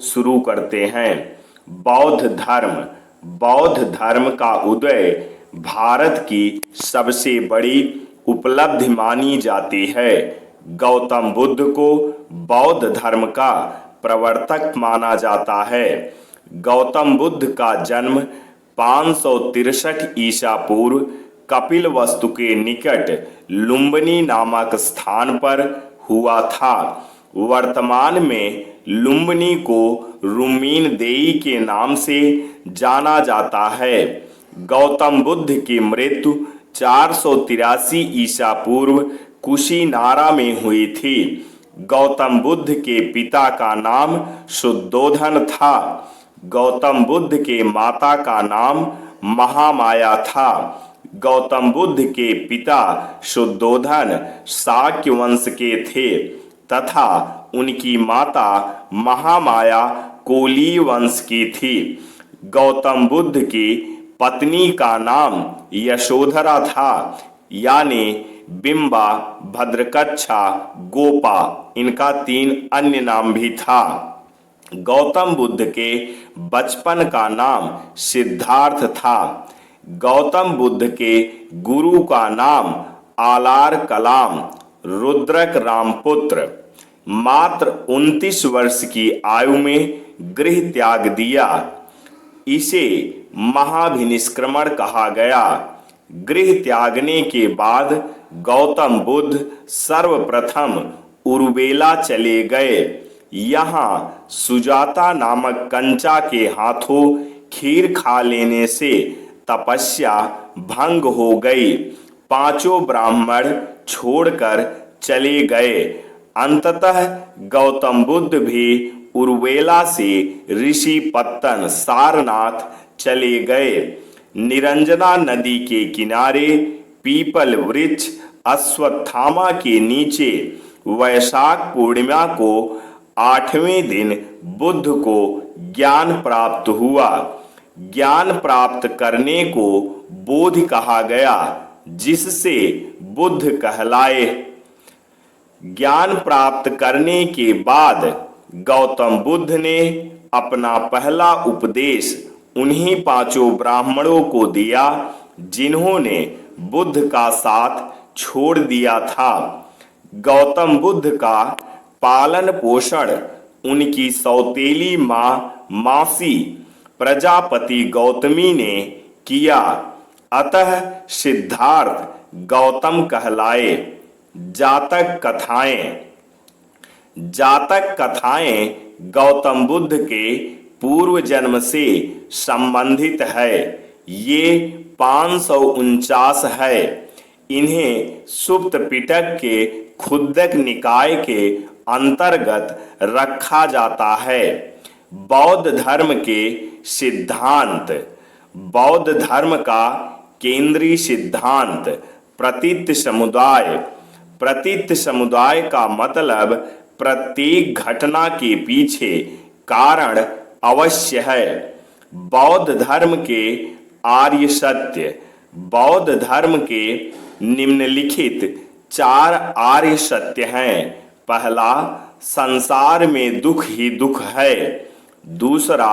शुरू करते हैं। बौद्ध धर्म का उदय भारत की सबसे बड़ी उपलब्धि मानी जाती है। गौतम बुद्ध को बौद्ध धर्म का प्रवर्तक माना जाता है। गौतम बुद्ध का जन्म 563 ईसा पूर्व कपिलवस्तु के निकट लुम्बिनी नामक स्थान पर हुआ था। वर्तमान में लुम्बिनी को रुमीन देई के नाम से जाना जाता है। गौतम बुद्ध की मृत्यु 483 ईसा पूर्व कुशीनारा में हुई थी। गौतम बुद्ध के पिता का नाम शुद्धोधन था। गौतम बुद्ध के माता का नाम महामाया था। गौतम बुद्ध के पिता शुद्धोधन शाक्य वंश के थे तथा उनकी माता महामाया कोली वंश की थी। गौतम बुद्ध की पत्नी का नाम यशोधरा था, यानी बिंबा, भद्रकच्छा, गोपा। इनका 3 अन्य नाम भी था। गौतम बुद्ध के बचपन का नाम सिद्धार्थ था। गौतम बुद्ध के गुरु का नाम आलार कलाम रुद्रक रामपुत्र। मात्र 29 वर्ष की आयु में गृह त्याग दिया। इसे महाभिनिष्क्रमण कहा गया। गृह त्यागने के बाद गौतम बुद्ध सर्वप्रथम उरुवेला चले गए। यहाँ सुजाता नामक कंचा के हाथों खीर खा लेने से तपस्या भंग हो गई। 5 ब्राह्मण छोड़कर चले गए। अंततः गौतम बुद्ध भी उरुवेला से ऋषि पत्तन सारनाथ चले गए। निरंजना नदी के किनारे पीपल वृक्ष अश्वत्थामा के नीचे वैशाख पूर्णिमा को 8वें दिन बुद्ध को ज्ञान प्राप्त हुआ। ज्ञान प्राप्त करने को बोधि कहा गया, जिससे बुद्ध कहलाए। ज्ञान प्राप्त करने के बाद गौतम बुद्ध ने अपना पहला उपदेश उन्हीं 5 ब्राह्मणों को दिया जिन्होंने बुद्ध का साथ छोड़ दिया था। गौतम बुद्ध का पालन पोषण उनकी सौतेली मासी प्रजापति गौतमी ने किया। अतः सिद्धार्थ गौतम कहलाए। जातक कथाएं गौतम बुद्ध के पूर्व जन्म से संबंधित है। ये 549 है। इन्हें सुप्त पिटक के खुद्दक निकाय के अंतर्गत रखा जाता है। बौद्ध धर्म के सिद्धांत। बौद्ध धर्म का केंद्रीय सिद्धांत प्रतीत समुदाय। प्रतीत समुदाय का मतलब प्रत्येक घटना के पीछे कारण अवश्य है। बौद्ध धर्म के आर्य सत्य। बौद्ध धर्म के निम्नलिखित 4 आर्य सत्य हैं। पहला, संसार में दुख ही दुख है। दूसरा,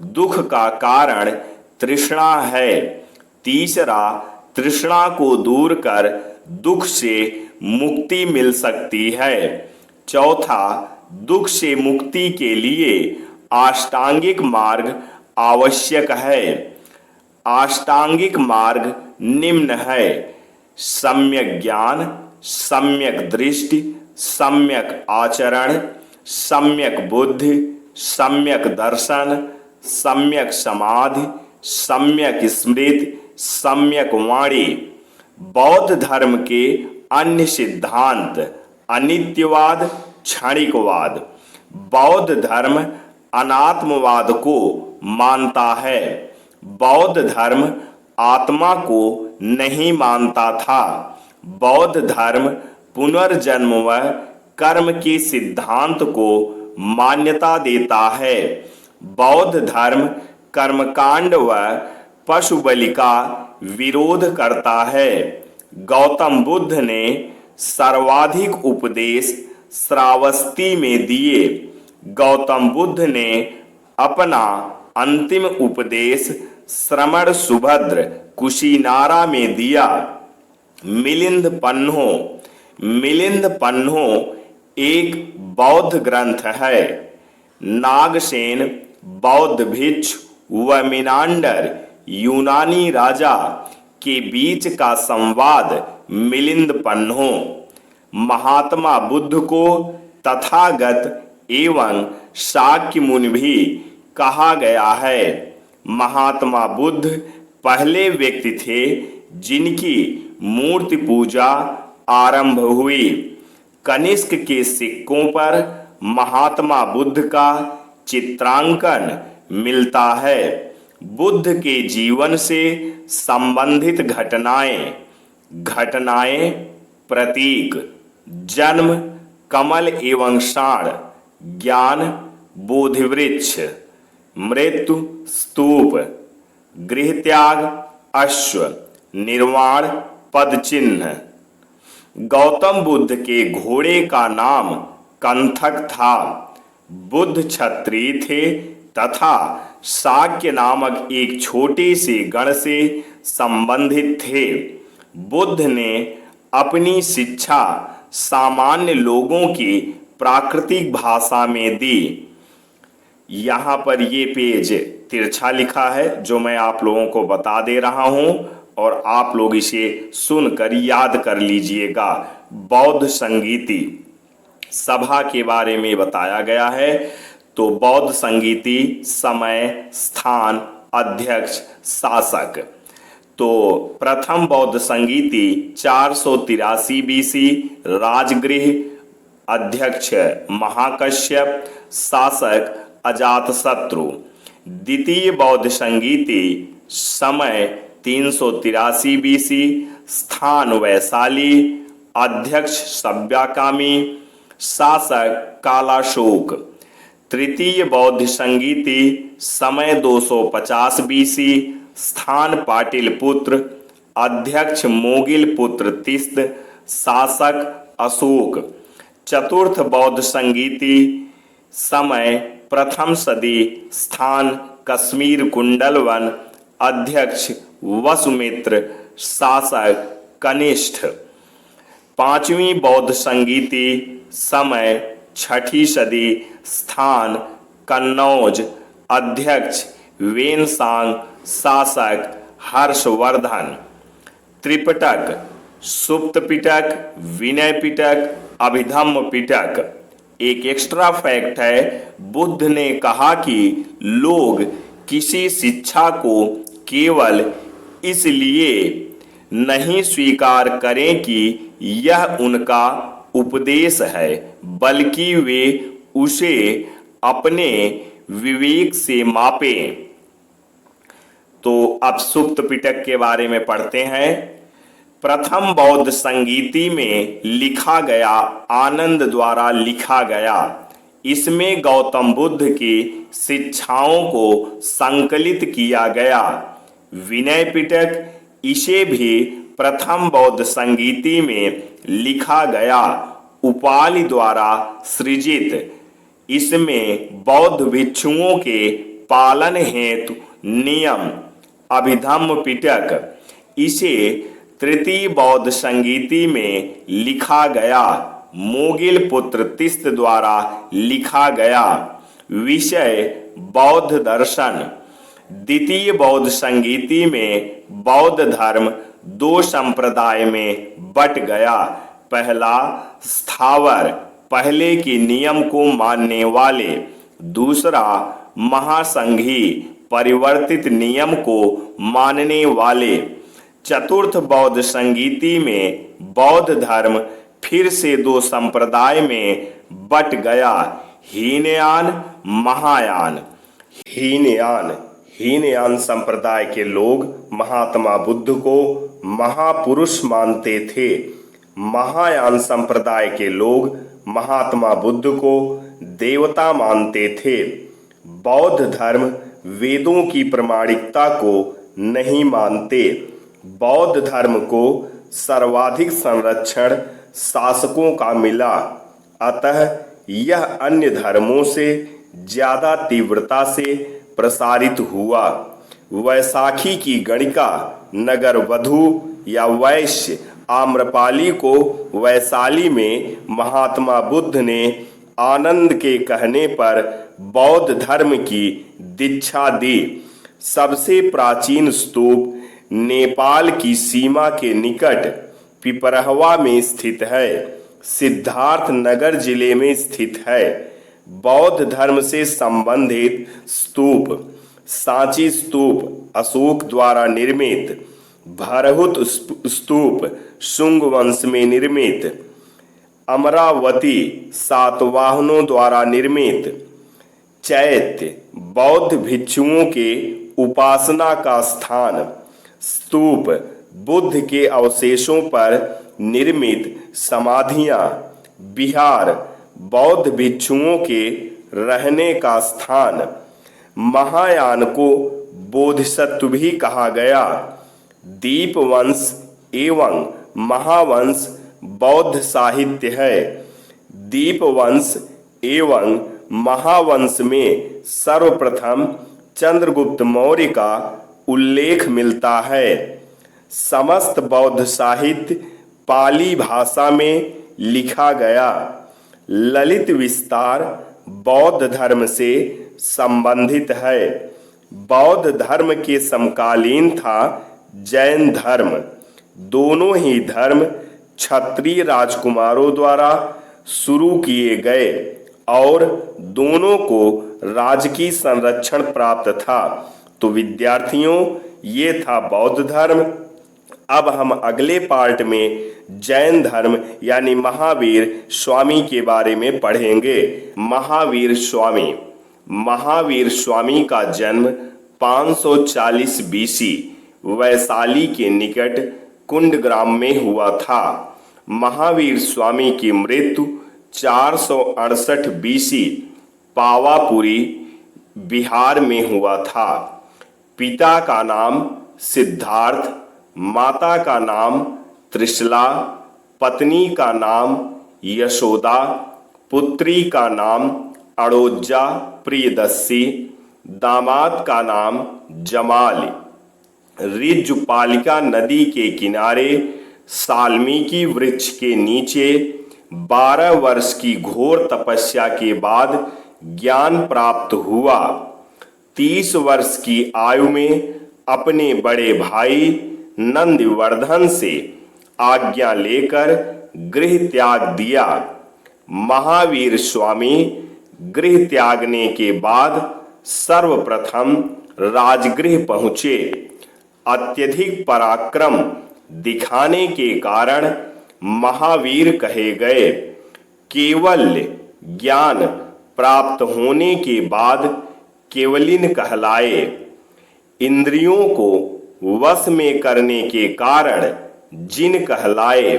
दुख का कारण तृष्णा है। तीसरा, तृष्णा को दूर कर दुख से मुक्ति मिल सकती है। चौथा, दुख से मुक्ति के लिए अष्टांगिक मार्ग आवश्यक है। अष्टांगिक मार्ग निम्न है: सम्यक ज्ञान, सम्यक दृष्टि, सम्यक आचरण, सम्यक बुद्धि, सम्यक दर्शन, सम्यक समाधि, सम्यक स्मृति, सम्यक वाणी। बौद्ध धर्म के अन्य सिद्धांत: अनित्यवाद, क्षणिकवाद। बौद्ध धर्म अनात्मवाद को मानता है। बौद्ध धर्म आत्मा को नहीं मानता था। बौद्ध धर्म पुनर्जन्म व कर्म के सिद्धांत को मान्यता देता है। बौद्ध धर्म कर्मकांड व पशु बलि का विरोध करता है। गौतम बुद्ध ने सर्वाधिक उपदेश श्रावस्ती में दिए। गौतम बुद्ध ने अपना अंतिम उपदेश श्रमण सुभद्र कुशीनारा में दिया। मिलिंद पन्हो एक बौद्ध ग्रंथ है। नागसेन बौद्ध भिक्षु व मिनांडर यूनानी राजा के बीच का संवाद मिलिंद पन्हो। महात्मा बुद्ध को तथागत एवं शाक्य मुनि भी कहा गया है। महात्मा बुद्ध पहले व्यक्ति थे जिनकी मूर्ति पूजा आरंभ हुई। कनिष्क के सिक्कों पर महात्मा बुद्ध का चित्रांकन मिलता है। बुद्ध के जीवन से संबंधित घटनाएं प्रतीक, जन्म कमल एवं षाण, ज्ञान बोधिवृक्ष, मृत्यु स्तूप, गृहत्याग अश्व, निर्वाण पद चिन्ह। गौतम बुद्ध के घोड़े का नाम कंथक था। बुद्ध क्षत्रिय थे तथा शाक्य नामक एक छोटे से गण से संबंधित थे। बुद्ध ने अपनी शिक्षा सामान्य लोगों की प्राकृतिक भाषा में दी। यहाँ पर ये पेज तिरछा लिखा है जो मैं आप लोगों को बता दे रहा हूँ और आप लोग इसे सुनकर याद कर लीजिएगा। बौद्ध संगीति सभा के बारे में बताया गया है। तो बौद्ध संगीति समय, स्थान, अध्यक्ष, शासक। तो प्रथम बौद्ध संगीति 483 BC, राजगृह, अध्यक्ष महाकश्यप, शासक अजातशत्रु। द्वितीय बौद्ध संगीति समय 383 BC, स्थान वैशाली, अध्यक्ष सव्याकामी, शासक कालाशोक। तृतीय बौद्ध संगीति समय 250 BC, स्थान पाटिलपुत्र, अध्यक्ष मोगिलपुत्र तिस्त, शासक अशोक। चतुर्थ बौद्ध संगीति समय प्रथम सदी, स्थान कश्मीर कुंडलवन, अध्यक्ष वसुमित्र, शासक कनिष्ठ। पांचवी बौद्ध संगीति समय छठी सदी, स्थान कन्नौज, अध्यक्ष वेनसांग, शासक हर्षवर्धन। त्रिपिटक सुप्त पिटक, विनय पिटक, अभिधम्म पिटक। एक एक्स्ट्रा फैक्ट है, बुद्ध ने कहा कि लोग किसी शिक्षा को केवल इसलिए नहीं स्वीकार करें कि यह उनका उपदेश है, बल्कि वे उसे अपने विवेक से मापें। तो अब सुप्त पिटक के बारे में पढ़ते हैं। प्रथम बौद्ध संगीति में लिखा गया आनंद द्वारा लिखा गया। इसमें गौतम बुद्ध की शिक्षाओं को संकलित किया गया। विनय पिटक, इसे भी प्रथम बौद्ध संगीति में लिखा गया, उपालि द्वारा सृजित। इसमें बौद्ध भिक्षुओं के पालन हेतु नियम। अभिधम्म पिटक, इसे तृतीय बौद्ध संगीति में लिखा गया, मोगिल पुत्र तिस्त द्वारा लिखा गया। विषय बौद्ध दर्शन। द्वितीय बौद्ध संगीति में बौद्ध धर्म दो संप्रदाय में बट गया। पहला स्थावर, पहले के नियम को मानने वाले। दूसरा महासंघी, परिवर्तित नियम को मानने वाले। चतुर्थ बौद्ध संगीति में बौद्ध धर्म फिर से दो संप्रदाय में बट गया, हीनयान महायान। हीनयान संप्रदाय के लोग महात्मा बुद्ध को महापुरुष मानते थे। महायान संप्रदाय के लोग महात्मा बुद्ध को देवता मानते थे। बौद्ध धर्म वेदों की प्रामाणिकता को नहीं मानते। बौद्ध धर्म को सर्वाधिक संरक्षण शासकों का मिला, अतः यह अन्य धर्मों से ज्यादा तीव्रता से प्रसारित हुआ। वैशाखी की गणिका नगर वधु या वैश्य आम्रपाली को वैशाली में महात्मा बुद्ध ने आनंद के कहने पर बौद्ध धर्म की दीक्षा दी। सबसे प्राचीन स्तूप नेपाल की सीमा के निकट पिपरहवा में स्थित है। सिद्धार्थ नगर जिले में स्थित है। बौद्ध धर्म से संबंधित स्तूप सांची स्तूप अशोक द्वारा निर्मित, भरहुत स्तूप शुंग वंश में निर्मित, अमरावती सातवाहनों द्वारा निर्मित, चैत्य बौद्ध भिक्षुओं के उपासना का स्थान, स्तूप बुद्ध के अवशेषों पर निर्मित समाधियां, विहार बौद्ध भिक्षुओं के रहने का स्थान। महायान को बोधिसत्व भी कहा गया। दीपवंश एवं महावंश बौद्ध साहित्य है। दीपवंश एवं महावंश में सर्वप्रथम चंद्रगुप्त मौर्य का उल्लेख मिलता है। समस्त बौद्ध साहित्य पाली भाषा में लिखा गया। ललित विस्तार बौद्ध धर्म से संबंधित है। बौद्ध धर्म के समकालीन था जैन धर्म। दोनों ही धर्म क्षत्रिय राजकुमारों द्वारा शुरू किए गए और दोनों को राजकीय संरक्षण प्राप्त था। तो विद्यार्थियों, ये था बौद्ध धर्म। अब हम अगले पार्ट में जैन धर्म यानी महावीर स्वामी के बारे में पढ़ेंगे। महावीर स्वामी का जन्म 540 बीसी वैशाली के निकट कुंडग्राम में हुआ था। महावीर स्वामी की मृत्यु 468 बीसी पावापुरी बिहार में हुआ था। पिता का नाम सिद्धार्थ, माता का नाम त्रिशला, पत्नी का नाम यशोदा, पुत्री का नाम अड़ोजा प्रियदर्शी, दामाद का नाम जमाल। रिज्जुपालिका नदी के किनारे साल्मीकि वृक्ष के नीचे 12 वर्ष की घोर तपस्या के बाद ज्ञान प्राप्त हुआ। 30 वर्ष की आयु में अपने बड़े भाई नंदिवर्धन से आज्ञा लेकर गृह त्याग दिया। महावीर स्वामी गृह त्यागने के बाद सर्वप्रथम राजगृह पहुँचे। अत्यधिक पराक्रम दिखाने के कारण महावीर कहे गए। केवल ज्ञान प्राप्त होने के बाद केवलिन कहलाए। इंद्रियों को वश में करने के कारण जिन कहलाए।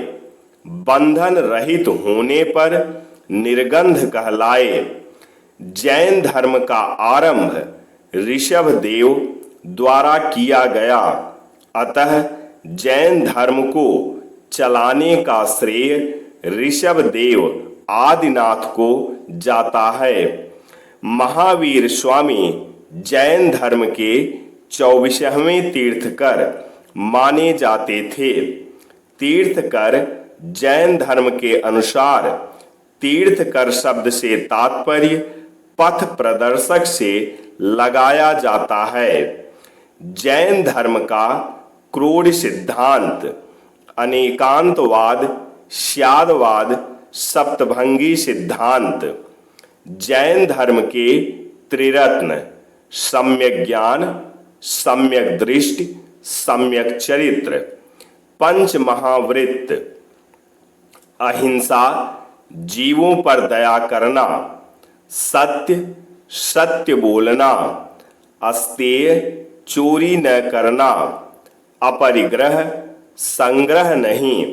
बंधन रहित होने पर निर्गंध कहलाए। जैन धर्म का आरंभ ऋषभ देव द्वारा किया गया, अतः जैन धर्म को चलाने का श्रेय ऋषभ देव आदिनाथ को जाता है। महावीर स्वामी जैन धर्म के 24वें तीर्थकर माने जाते थे। तीर्थकर जैन धर्म के अनुसार तीर्थकर शब्द से तात्पर्य पथ प्रदर्शक से लगाया जाता है। जैन धर्म का क्रोध सिद्धांत, अनेकांतवाद, स्यादवाद, सप्तभंगी सिद्धांत। जैन धर्म के त्रिरत्न सम्यक ज्ञान, सम्यक दृष्टि, सम्यक चरित्र। पंच महावृत्त, अहिंसा, जीवों पर दया करना, सत्य, सत्य बोलना, अस्तेय, चोरी न करना, अपरिग्रह, संग्रह नहीं,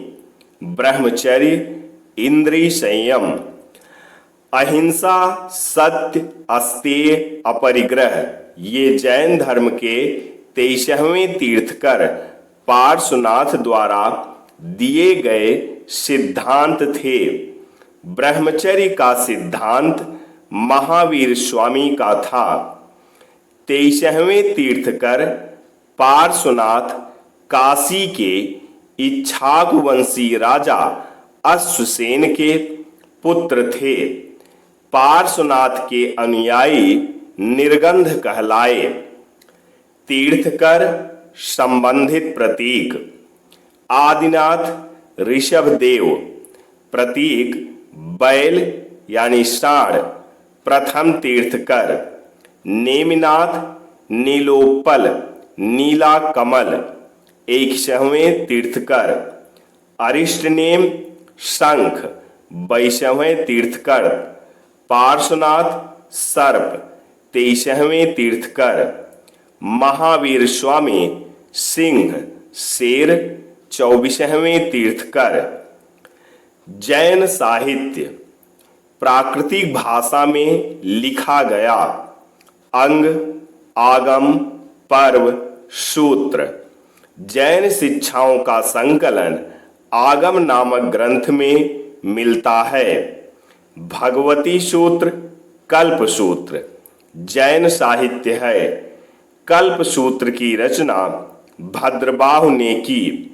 ब्रह्मचर्य, इंद्रिय संयम। अहिंसा, सत्य, अस्तेय, अपरिग्रह ये जैन धर्म के 23वें तीर्थकर पार्श्वनाथ द्वारा दिए गए सिद्धांत थे। ब्रह्मचर्य का सिद्धांत महावीर स्वामी का था। 23वें तीर्थकर पार्श्वनाथ काशी के इक्ष्वाकुवंशी राजा अश्वसेन के पुत्र थे। पार्श्वनाथ के अनुयायी निर्गंध कहलाए। तीर्थकर संबंधित प्रतीक आदिनाथ ऋषभदेव, प्रतीक बैल यानी सांड, प्रथम तीर्थकर। नेमिनाथ नीलोत्पल, नीला कमल, 21वें तीर्थकर। अरिष्टनेम शंख, 22वें तीर्थकर। पार्श्वनाथ सर्प, 23वें तीर्थकर। महावीर स्वामी सिंह, शेर, 24वें तीर्थकर। जैन साहित्य प्राकृतिक भाषा में लिखा गया। अंग, आगम, पर्व, सूत्र। जैन शिक्षाओं का संकलन आगम नामक ग्रंथ में मिलता है। भगवती सूत्र, कल्प सूत्र जैन साहित्य है। कल्प सूत्र की रचना भद्रबाहु ने की।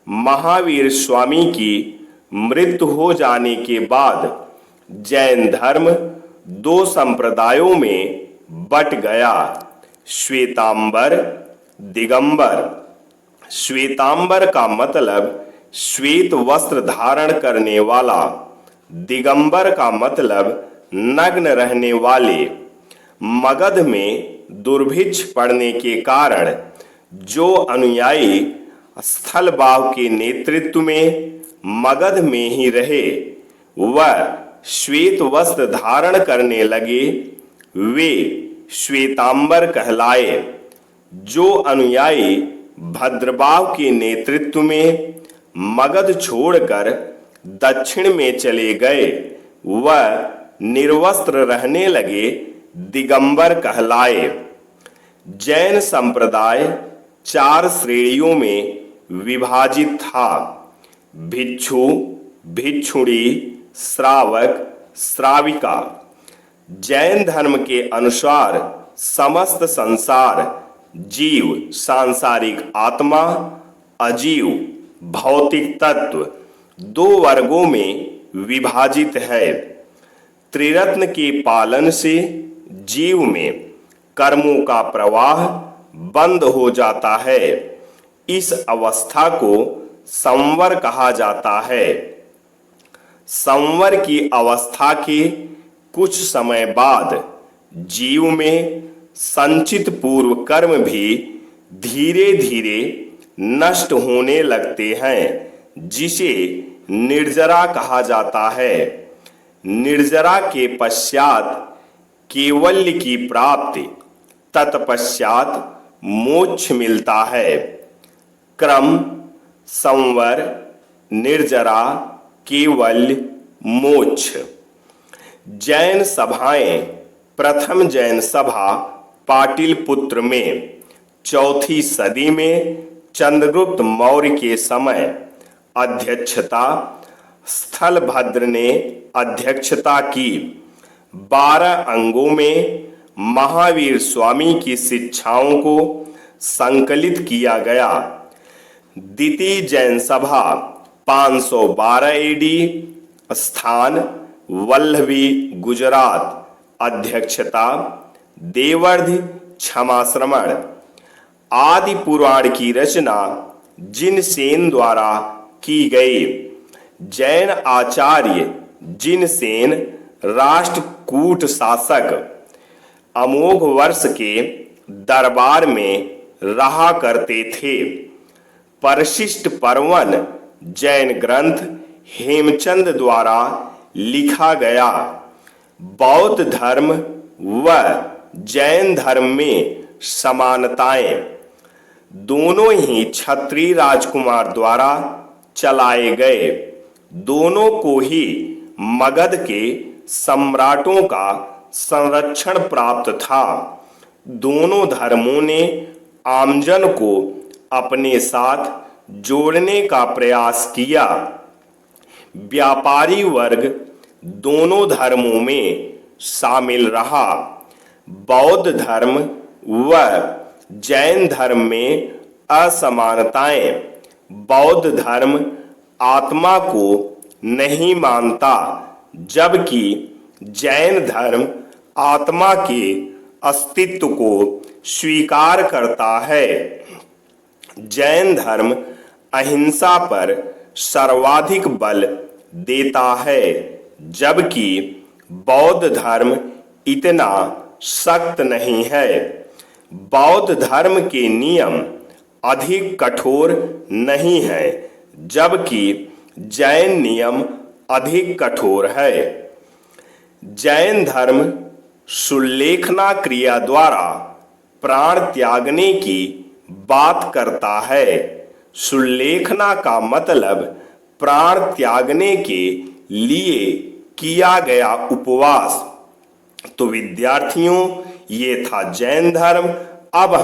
महावीर स्वामी की मृत्यु हो जाने के बाद जैन धर्म 2 संप्रदायों में बट गया, श्वेतांबर, दिगंबर। श्वेतांबर का मतलब श्वेत वस्त्र धारण करने वाला, दिगंबर का मतलब नग्न रहने वाले। मगध में दुर्भिक्ष पड़ने के कारण जो अनुयायी स्थलबाहु के नेतृत्व में मगध में ही रहे, वह श्वेत वस्त्र धारण करने लगे, वे श्वेतांबर कहलाए। जो अनुयायी भद्रबाहु के नेतृत्व में मगध छोड़कर दक्षिण में चले गए, वह निर्वस्त्र रहने लगे, दिगंबर कहलाए। जैन संप्रदाय 4 श्रेणियों में विभाजित था। भिक्षु, भिक्षुणी, श्रावक, श्राविका। जैन धर्म के अनुसार समस्त संसार जीव, सांसारिक आत्मा, अजीव, भौतिक तत्व 2 वर्गों में विभाजित है। त्रिरत्न के पालन से जीव में कर्मों का प्रवाह बंद हो जाता है। इस अवस्था को संवर कहा जाता है। संवर की अवस्था के कुछ समय बाद जीव में संचित पूर्व कर्म भी धीरे धीरे नष्ट होने लगते हैं, जिसे निर्जरा कहा जाता है। निर्जरा के पश्चात केवल्य की प्राप्ति, तत्पश्चात मोक्ष मिलता है। क्रम संवर, निर्जरा, केवल्य, मोक्ष। जैन सभाएं प्रथम जैन सभा पाटिलपुत्र में 4वीं सदी में चंद्रगुप्त मौर्य के समय अध्यक्षता, स्थलभद्र ने अध्यक्षता की। 12 अंगों में महावीर स्वामी की शिक्षाओं को संकलित किया गया। द्वितीय जैन सभा 512 एडी, स्थान वल्लभी, गुजरात। अध्यक्षता देवर्धि क्षमाश्रमण। आदि पुराण की रचना जिनसेन द्वारा की गई। जैन आचार्य जिनसेन राष्ट्रकूट शासक अमोघ वर्ष के दरबार में रहा करते थे। परिशिष्ट पर्वन जैन ग्रंथ हेमचंद द्वारा लिखा गया। बौद्ध धर्म व जैन धर्म में समानताएं दोनों ही क्षत्रिय राजकुमार द्वारा चलाए गए। दोनों को ही मगध के सम्राटों का संरक्षण प्राप्त था। दोनों धर्मों ने आमजन को अपने साथ जोड़ने का प्रयास किया। व्यापारी वर्ग दोनों धर्मों में शामिल रहा। बौद्ध धर्म व जैन धर्म में असमानताएं। बौद्ध धर्म आत्मा को नहीं मानता, जबकि जैन धर्म आत्मा के अस्तित्व को स्वीकार करता है। जैन धर्म अहिंसा पर सर्वाधिक बल देता है, जबकि बौद्ध धर्म इतना सख्त नहीं है। बौद्ध धर्म के नियम अधिक कठोर नहीं हैं, जबकि जैन नियम अधिक कठोर है। जैन धर्म सुल्लेखना क्रिया द्वारा प्राण त्यागने की बात करता है। सुल्लेखना का मतलब प्राण त्यागने के लिए किया गया उपवास। तो विद्यार्थियों, ये था जैन धर्म। अब